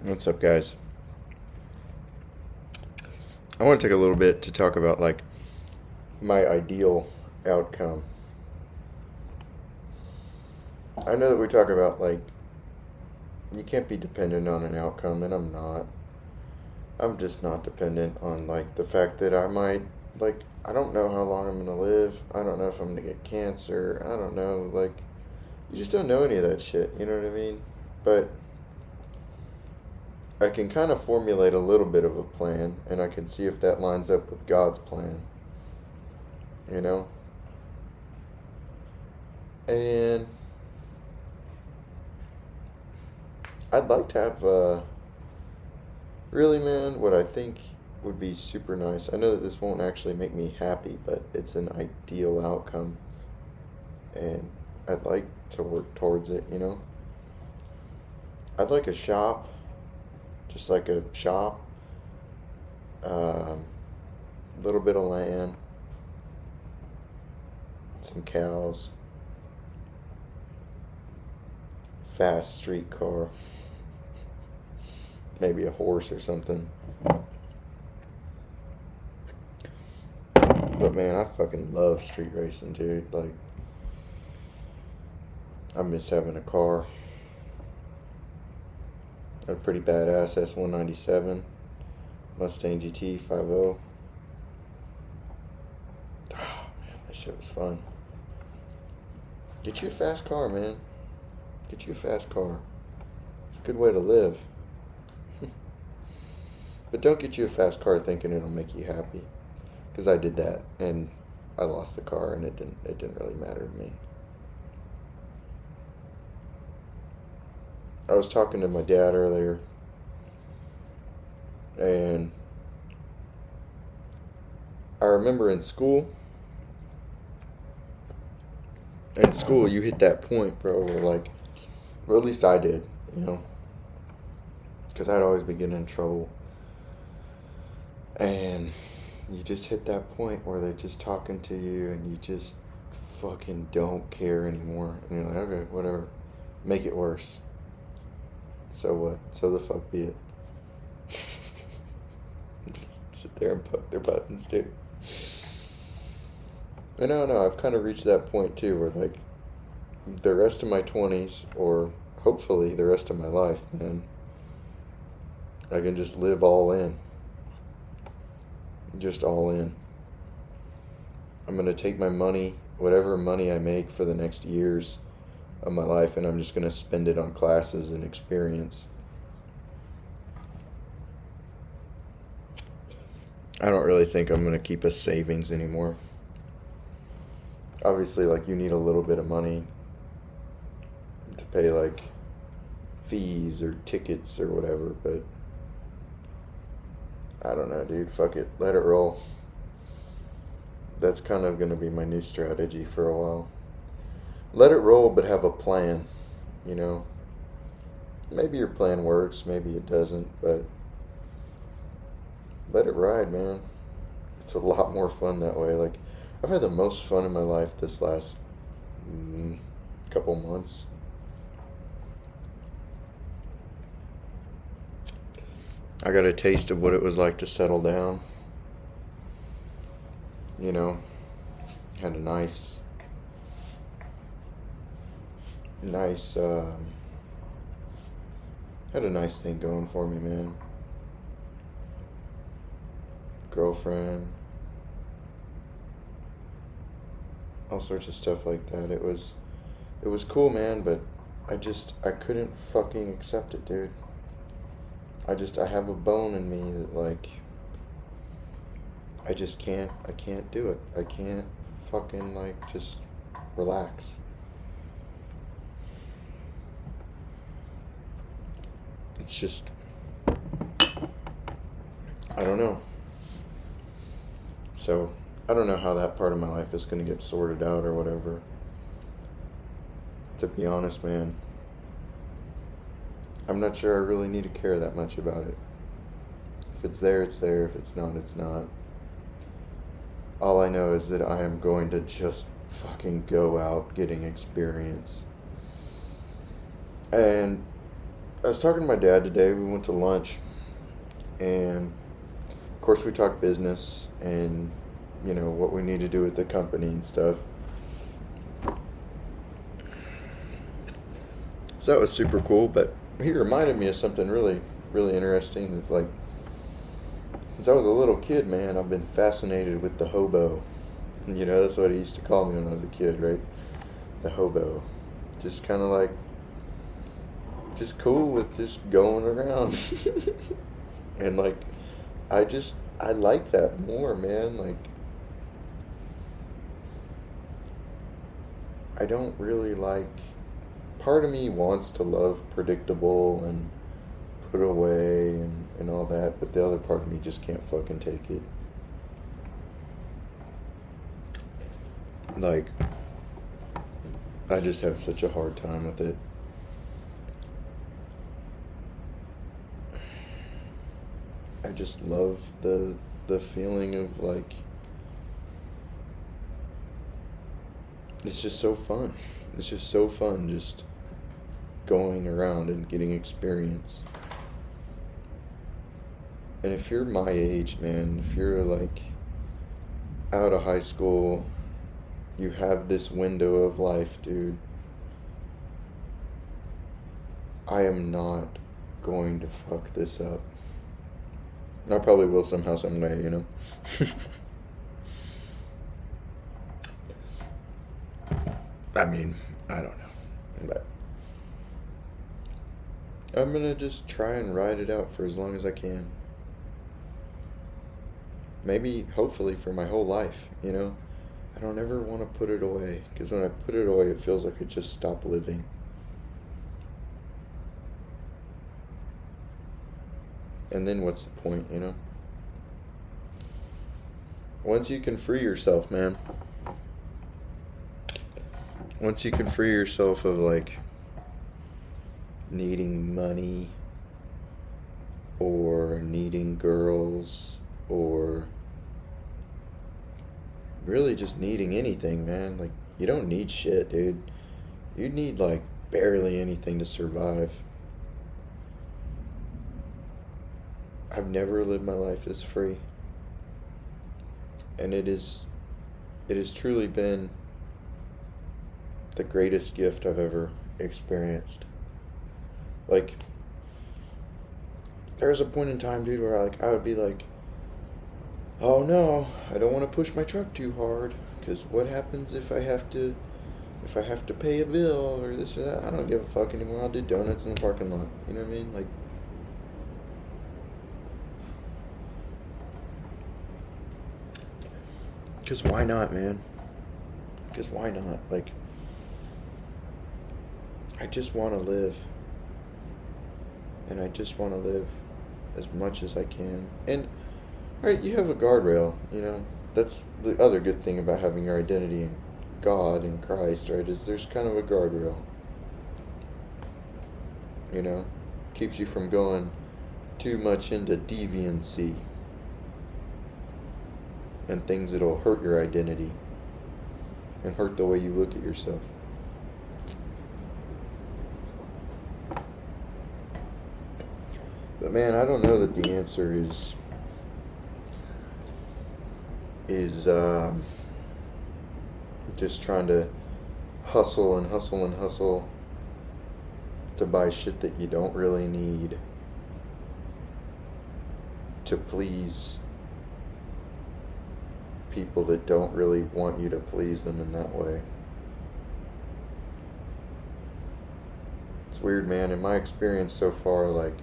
What's up, guys? I want to take a little bit to talk about my ideal outcome. I know that we talk about you can't be dependent on an outcome, and I'm not. I'm just not dependent on the fact that I might I don't know how long I'm gonna live. I don't know if I'm gonna get cancer. I don't know you just don't know any of that shit. You know what I mean? But I can kind of formulate a little bit of a plan, and I can see if that lines up with God's plan. You know? And I'd like to have, really, man, what I think would be super nice. I know that this won't actually make me happy, but it's an ideal outcome, and I'd like to work towards it, you know? I'd like a shop, just like a shop, um, little bit of land, some cows, fast streetcar, maybe a horse or something. But man, I fucking love street racing, dude. I miss having a car. A pretty badass S197 Mustang GT 50. Oh man, that shit was fun. Get you a fast car, man. Get you a fast car. It's a good way to live. But don't get you a fast car thinking it'll make you happy. Because I did that, and I lost the car, and it didn't really matter to me. I was talking to my dad earlier, and I remember in school you hit that point, bro, where or at least I did, you know, because I'd always be getting in trouble, and you just hit that point where they're just talking to you, and you just fucking don't care anymore, and you're like, okay, whatever, make it worse. So what? So the fuck be it. Just sit there and poke their buttons, dude. I don't know. I've kind of reached that point too, where the rest of my 20s, or hopefully the rest of my life, man, I can just live all in. Just all in. I'm gonna take my money, whatever money I make for the next years of my life, and I'm just gonna spend it on classes and experience. I don't really think I'm gonna keep a savings anymore. Obviously, you need a little bit of money to pay fees or tickets or whatever, but I don't know, dude. Fuck it. Let it roll. That's kind of gonna be my new strategy for a while. Let it roll, but have a plan, you know? Maybe your plan works, maybe it doesn't, but let it ride, man. It's a lot more fun that way. I've had the most fun in my life this last couple months. I got a taste of what it was like to settle down. You know, had a nice, had a nice thing going for me, man. Girlfriend, all sorts of stuff like that. It was cool, man, but I couldn't fucking accept it, dude. I have a bone in me that I can't do it. I can't fucking just relax. It's just, I don't know. So, I don't know how that part of my life is going to get sorted out or whatever. To be honest, man, I'm not sure I really need to care that much about it. If it's there, it's there. If it's not, it's not. All I know is that I am going to just fucking go out getting experience. And I was talking to my dad today. We went to lunch, and of course, we talked business and what we need to do with the company and stuff. So that was super cool. But he reminded me of something really, really interesting. That's like, since I was a little kid, man, I've been fascinated with the hobo. That's what he used to call me when I was a kid, right? The hobo. Just kind of like, just cool with just going around. And like, I like that more, man. Like, I don't really like, part of me wants to love predictable and put away and all that, but the other part of me just can't fucking take it. Like, I just have such a hard time with it. I just love the feeling of like, it's just so fun. It's just so fun just going around and getting experience. And if you're my age, man, if you're like out of high school, you have this window of life, dude. I am not going to fuck this up. I probably will somehow, some way. I mean, I don't know. But I'm gonna just try and ride it out for as long as I can. Maybe, hopefully, for my whole life, I don't ever want to put it away. Because when I put it away, it feels like I just stop living. And then what's the point, Once you can free yourself, man. Once you can free yourself of, like, needing money or needing girls or really just needing anything, man. Like, you don't need shit, dude. You need, like, barely anything to survive. I've never lived my life this free. And it has truly been the greatest gift I've ever experienced. Like, there was a point in time, dude, where I would be like, oh no, I don't want to push my truck too hard, because what happens if I have to pay a bill or this or that? I don't give a fuck anymore. I'll do donuts in the parking lot. You know what I mean? Like, because why not, man? Because why not? Like, I just want to live. And I just want to live as much as I can. And, right, you have a guardrail, That's the other good thing about having your identity in God and Christ, right? Is there's kind of a guardrail. Keeps you from going too much into deviancy and things that'll hurt your identity and hurt the way you look at yourself. But man, I don't know that the answer is just trying to hustle and hustle and hustle to buy shit that you don't really need to please people that don't really want you to please them in that way. It's weird, man. In my experience so far, like,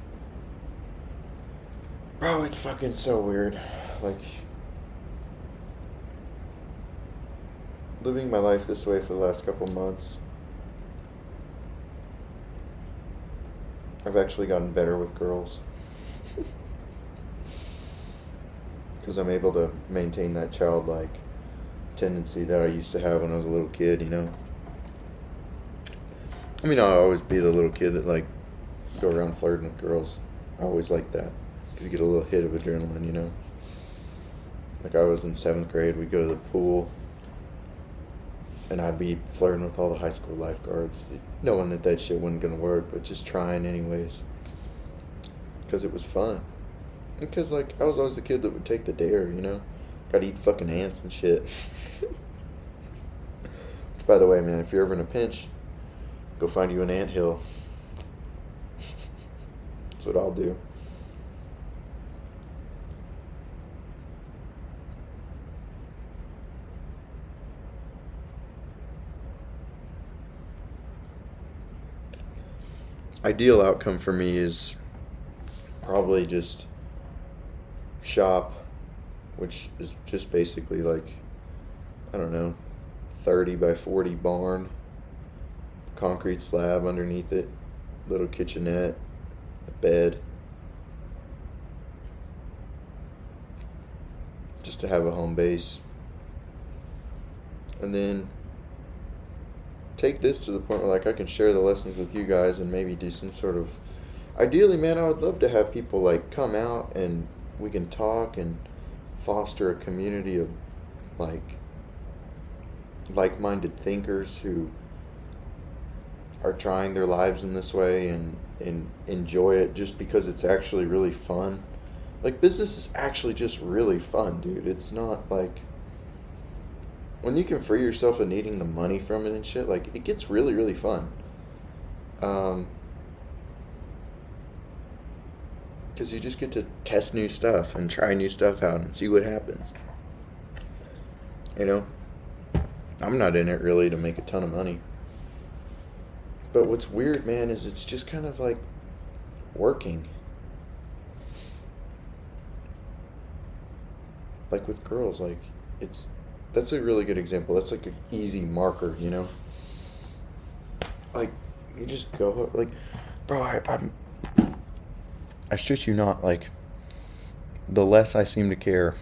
bro, it's fucking so weird. Like, living my life this way for the last couple months, I've actually gotten better with girls. Because I'm able to maintain that childlike tendency that I used to have when I was a little kid, I mean, I'll always be the little kid that, like, go around flirting with girls. I always liked that. Because you get a little hit of adrenaline, Like, I was in 7th grade, we'd go to the pool, and I'd be flirting with all the high school lifeguards. knowing that that shit wasn't gonna work, but just trying anyways, because it was fun. Because like I was always the kid that would take the dare, you know, gotta eat fucking ants and shit. By the way, man, if you're ever in a pinch, go find you an anthill. That's what I'll do. Ideal outcome for me is probably just shop, which is just basically like, I don't know, 30 by 40 barn, concrete slab underneath it, little kitchenette, a bed, just to have a home base. And then take this to the point where like I can share the lessons with you guys and maybe do some sort of, ideally, man, I would love to have people like come out and we can talk and foster a community of like like-minded thinkers who are trying their lives in this way and enjoy it just because it's actually really fun. Like business is actually just really fun, dude. It's not like when you can free yourself of needing the money from it and shit, like it gets really, really fun. Because you just get to test new stuff and try new stuff out and see what happens. You know, I'm not in it really to make a ton of money. But what's weird, man, is it's just kind of like working. Like with girls, like that's a really good example. That's like an easy marker, you know? Like, you just go, like, bro, I shit you not, like, the less I seem to care,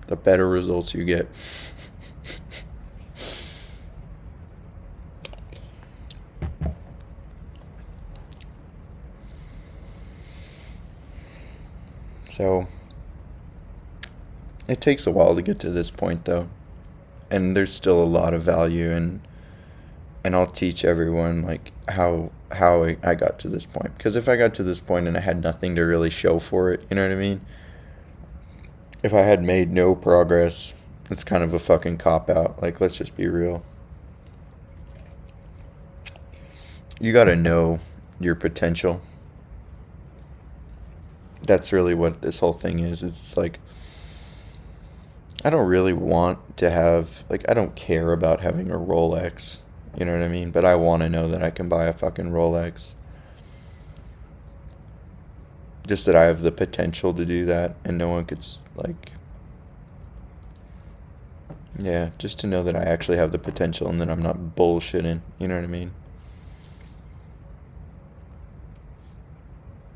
the better results you get. So, it takes a while to get to this point, though. And there's still a lot of value, and I'll teach everyone, like, how I got to this point. Because if I got to this point and I had nothing to really show for it, you know what I mean? If I had made no progress, it's kind of a fucking cop-out. Like, let's just be real. You gotta know your potential. That's really what this whole thing is. It's like, I don't really want to have, like, I don't care about having a Rolex, you know what I mean? But I want to know that I can buy a fucking Rolex. Just that I have the potential to do that, and no one could, like, yeah, just to know that I actually have the potential and that I'm not bullshitting, you know what I mean?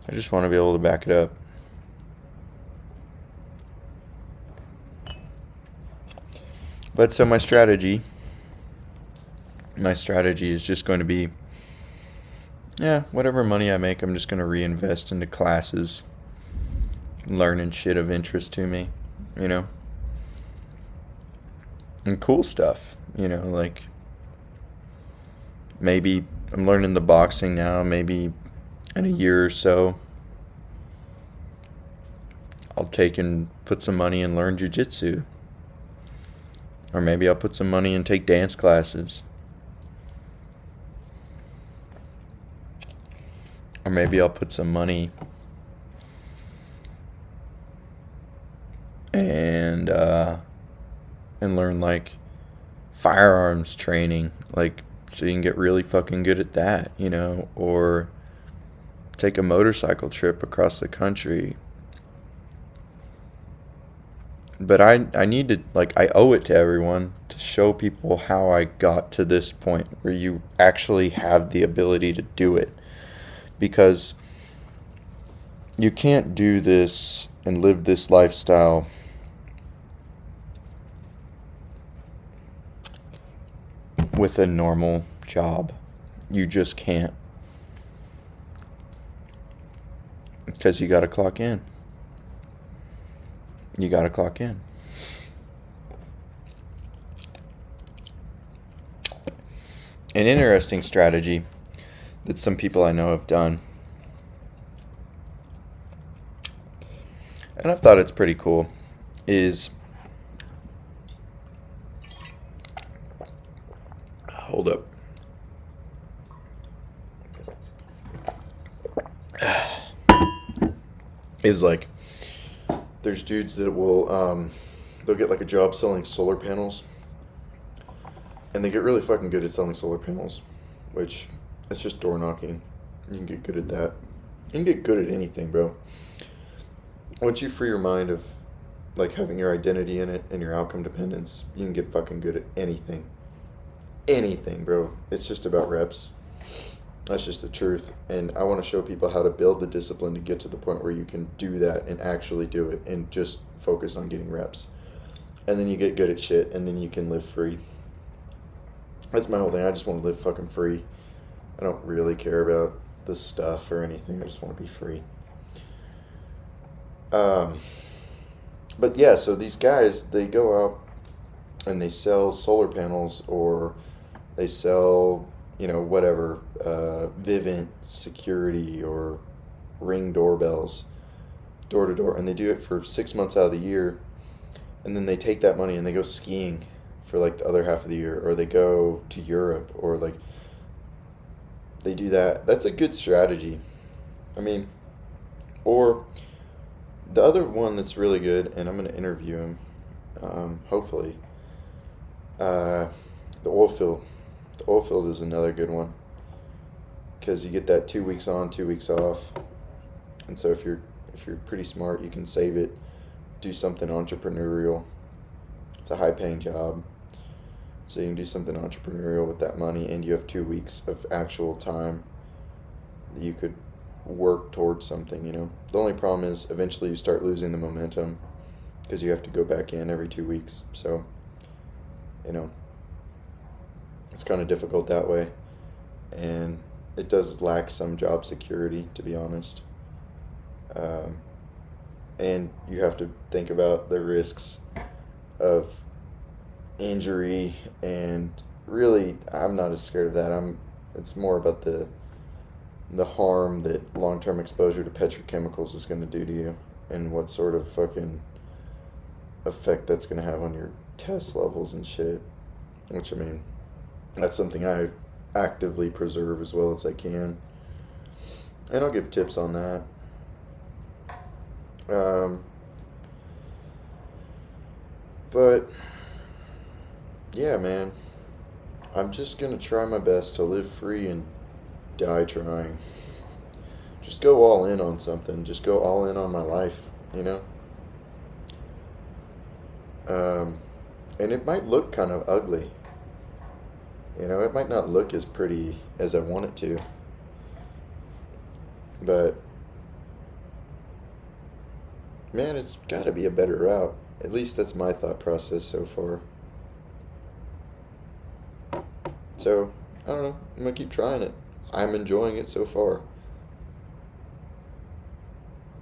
I just want to be able to back it up. But so my strategy is just going to be, yeah, whatever money I make, I'm just going to reinvest into classes, learning shit of interest to me, you know? And cool stuff, you know, like maybe I'm learning the boxing now, maybe in a year or so I'll take and put some money and learn jiu-jitsu. Or maybe I'll put some money and take dance classes. Or maybe I'll put some money and learn like firearms training, like so you can get really fucking good at that, you know, or take a motorcycle trip across the country. But I need to, like, I owe it to everyone to show people how I got to this point where you actually have the ability to do it. Because you can't do this and live this lifestyle with a normal job. You just can't. Because you gotta clock in. You gotta clock in. An interesting strategy that some people I know have done. And I've thought it's pretty cool, is, hold up, is like, there's dudes that will, they'll get like a job selling solar panels, and they get really fucking good at selling solar panels, which, it's just door knocking. You can get good at that. You can get good at anything, bro. Once you free your mind of, like, having your identity in it and your outcome dependence, you can get fucking good at anything. Anything, bro. It's just about reps. That's just the truth. And I want to show people how to build the discipline to get to the point where you can do that and actually do it and just focus on getting reps. And then you get good at shit, and then you can live free. That's my whole thing. I just want to live fucking free. I don't really care about the stuff or anything. I just want to be free. But yeah, so these guys, they go out and they sell solar panels, or they sell, whatever, Vivint security or Ring doorbells, door to door, and they do it for 6 months out of the year, and then they take that money and they go skiing for like the other half of the year, or they go to Europe, or like they do that. That's a good strategy. I mean, or the other one that's really good, and I'm going to interview him, hopefully, the oil field. The oil field is another good one, because you get that 2 weeks on, 2 weeks off, and so if you're pretty smart, you can save it, do something entrepreneurial. It's a high-paying job, so you can do something entrepreneurial with that money, and you have 2 weeks of actual time that you could work towards something, The only problem is eventually you start losing the momentum, because you have to go back in every 2 weeks. So, it's kind of difficult that way. And it does lack some job security, to be honest. And you have to think about the risks of injury, and really, I'm not as scared of that. It's more about the harm that long-term exposure to petrochemicals is going to do to you, and what sort of fucking effect that's going to have on your test levels and shit. Which, I mean, that's something I actively preserve as well as I can. And I'll give tips on that. But, yeah, man. I'm just going to try my best to live free and die trying. Just go all in on something. Just go all in on my life, And it might look kind of ugly. It might not look as pretty as I want it to. But, man, it's got to be a better route. At least that's my thought process so far. So, I don't know. I'm going to keep trying it. I'm enjoying it so far.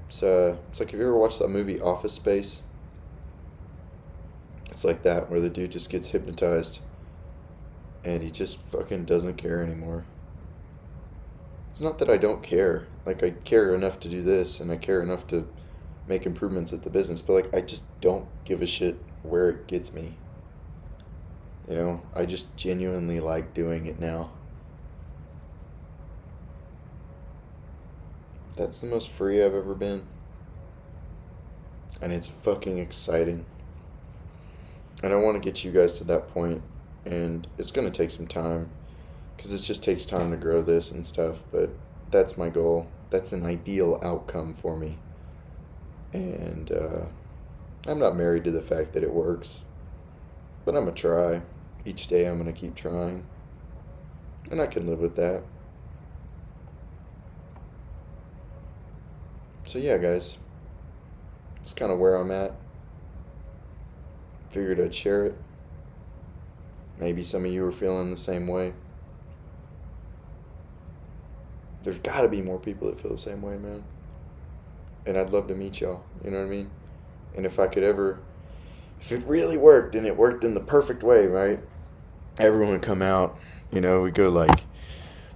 It's like, have you ever watched that movie Office Space? It's like that, where the dude just gets hypnotized and he just fucking doesn't care anymore. It's not that I don't care. Like, I care enough to do this, and I care enough to make improvements at the business, but, like, I just don't give a shit where it gets me. I just genuinely like doing it now. That's the most free I've ever been. And it's fucking exciting. And I want to get you guys to that point. And it's going to take some time, because it just takes time to grow this and stuff. But that's my goal. That's an ideal outcome for me. And I'm not married to the fact that it works. But I'm going to try. Each day I'm going to keep trying. And I can live with that. So yeah, guys. That's kind of where I'm at. Figured I'd share it. Maybe some of you are feeling the same way. There's got to be more people that feel the same way, man. And I'd love to meet y'all, you know what I mean? And if it really worked, and it worked in the perfect way, right? Everyone would come out, we go like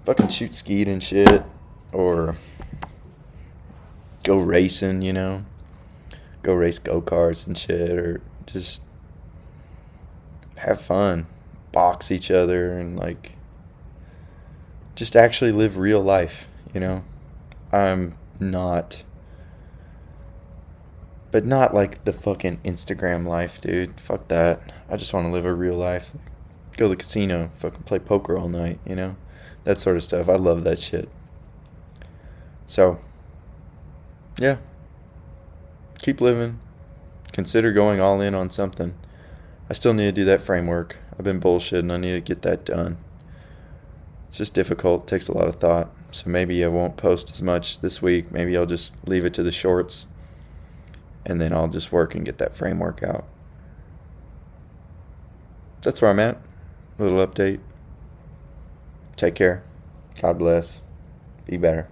fucking shoot skeet and shit, or go racing, go race go-karts and shit, or just have fun, box each other, and like just actually live real life. I'm not, but not like the fucking Instagram life, dude. Fuck that. I just want to live a real life. Go to the casino, fucking play poker all night. That sort of stuff. I love that shit. So, yeah, keep living. Consider going all in on something. I still need to do that framework. I've been bullshitting. I need to get that done. It's just difficult. It takes a lot of thought. So maybe I won't post as much this week. Maybe I'll just leave it to the shorts. And then I'll just work and get that framework out. That's where I'm at. A little update. Take care. God bless. Be better.